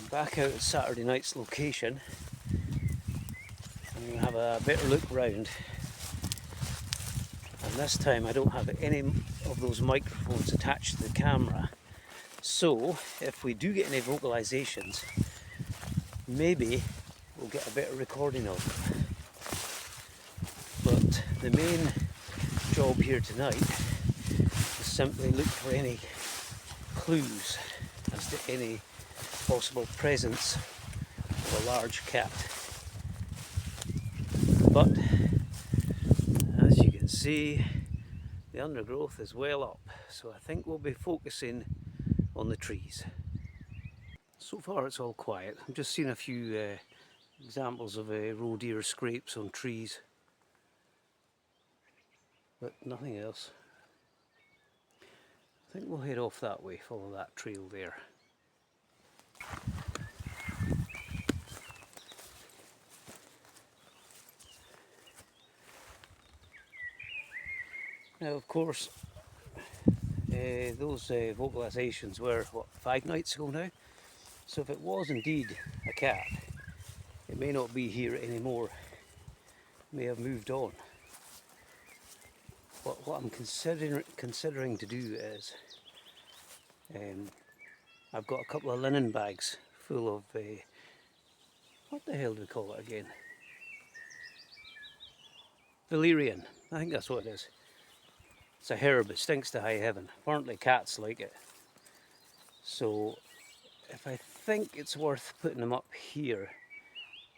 back out at Saturday night's location. I'm going to have a better look round. And this time I don't have any of those microphones attached to the camera. So if we do get any vocalisations, maybe we'll get a better recording of it. But the main job here tonight is simply look for any clues as to any possible presence of a large cat. But as you can see, the undergrowth is well up, so I think we'll be focusing on the trees. So far it's all quiet. I'm just seeing a few examples of roe deer scrapes on trees, but nothing else. I think we'll head off that way, follow that trail there. Now, of course, those vocalisations were, what, 5 nights ago now? So if it was indeed a cat, it may not be here anymore. It may have moved on. But what I'm considering to do is, I've got a couple of linen bags full of, what the hell do we call it again? Valerian, I think that's what it is. It's a herb, it stinks to high heaven. Apparently cats like it. So if I think it's worth putting them up here,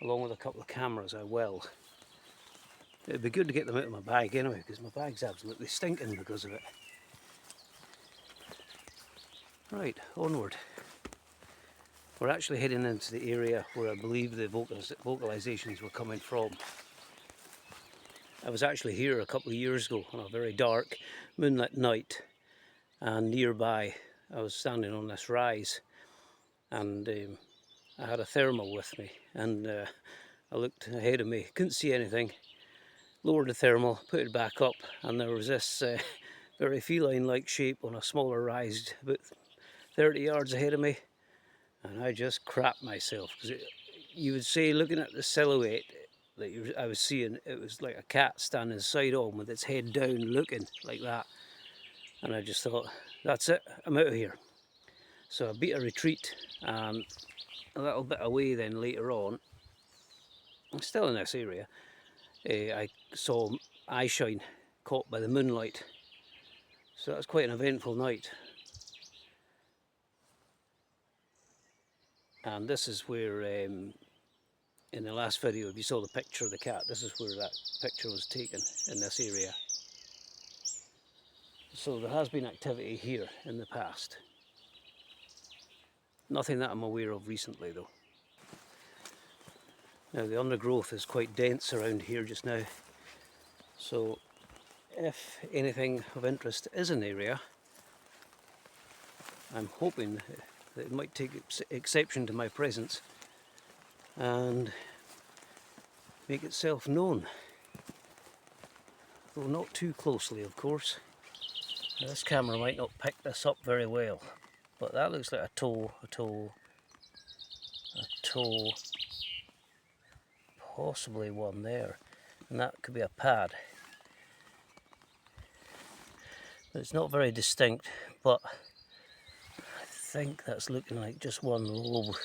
along with a couple of cameras, I will. It'd be good to get them out of my bag anyway, because my bag's absolutely stinking because of it. Right, onward. We're actually heading into the area where I believe the vocalisations were coming from. I was actually here a couple of years ago on a very dark moonlit night, and nearby I was standing on this rise, and I had a thermal with me, and I looked ahead of me, couldn't see anything, lowered the thermal, put it back up, and there was this very feline-like shape on a smaller rise about 30 yards ahead of me, and I just crapped myself, because you would say, looking at the silhouette that I was seeing, it was like a cat standing side on with its head down looking like that, and I just thought, that's it, I'm out of here. So I beat a retreat, and a little bit away then later on, I'm still in this area, I saw eye shine caught by the moonlight, so that was quite an eventful night. And this is where, in the last video, if you saw the picture of the cat, this is where that picture was taken, in this area. So there has been activity here in the past. Nothing that I'm aware of recently though. Now the undergrowth is quite dense around here just now, so if anything of interest is in the area, I'm hoping that it might take exception to my presence and make itself known, though not too closely, of course. Now, this camera might not pick this up very well, but that looks like a toe, possibly one there, and that could be a pad. But it's not very distinct, but I think that's looking like just one lobe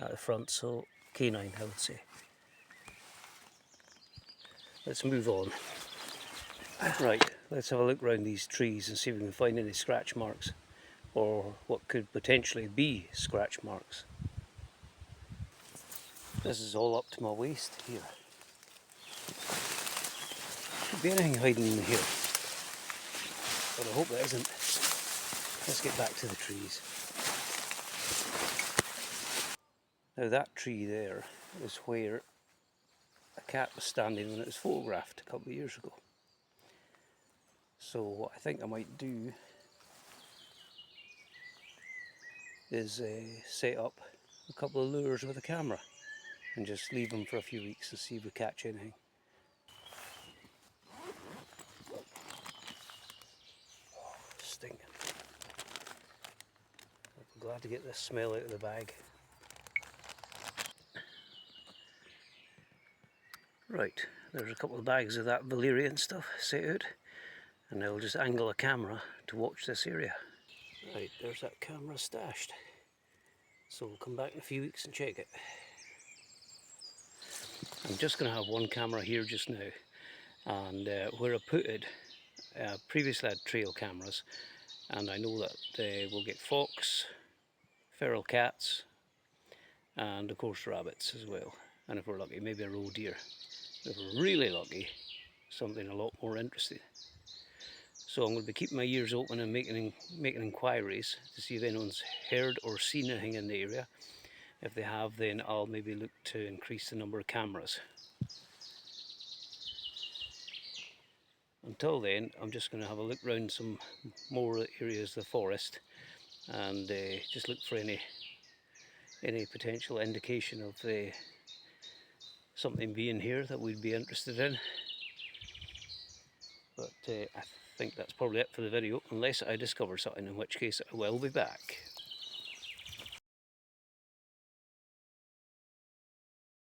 at the front, so canine, I would say. Let's move on. Right, let's have a look around these trees and see if we can find any scratch marks, or what could potentially be scratch marks. This is all up to my waist here. Could be anything hiding in here, but I hope it isn't. Let's get back to the trees. Now that tree there is where a cat was standing when it was photographed a couple of years ago. So what I think I might do is set up a couple of lures with a camera and just leave them for a few weeks to see if we catch anything. Stinking. glad to get this smell out of the bag. Right, there's a couple of bags of that valerian stuff set out, and I'll just angle a camera to watch this area. Right, there's that camera stashed. So we'll come back in a few weeks and check it. I'm just going to have one camera here just now, and where I put it, previously I had trail cameras, and I know that we'll get fox, feral cats, and of course rabbits as well, and if we're lucky maybe a roe deer. If we're really lucky, something a lot more interesting. So I'm going to be keeping my ears open and making inquiries to see if anyone's heard or seen anything in the area. If they have, then I'll maybe look to increase the number of cameras. Until then, I'm just going to have a look around some more areas of the forest and just look for any potential indication of something being here that we'd be interested in. But I think that's probably it for the video, unless I discover something, in which case I will be back.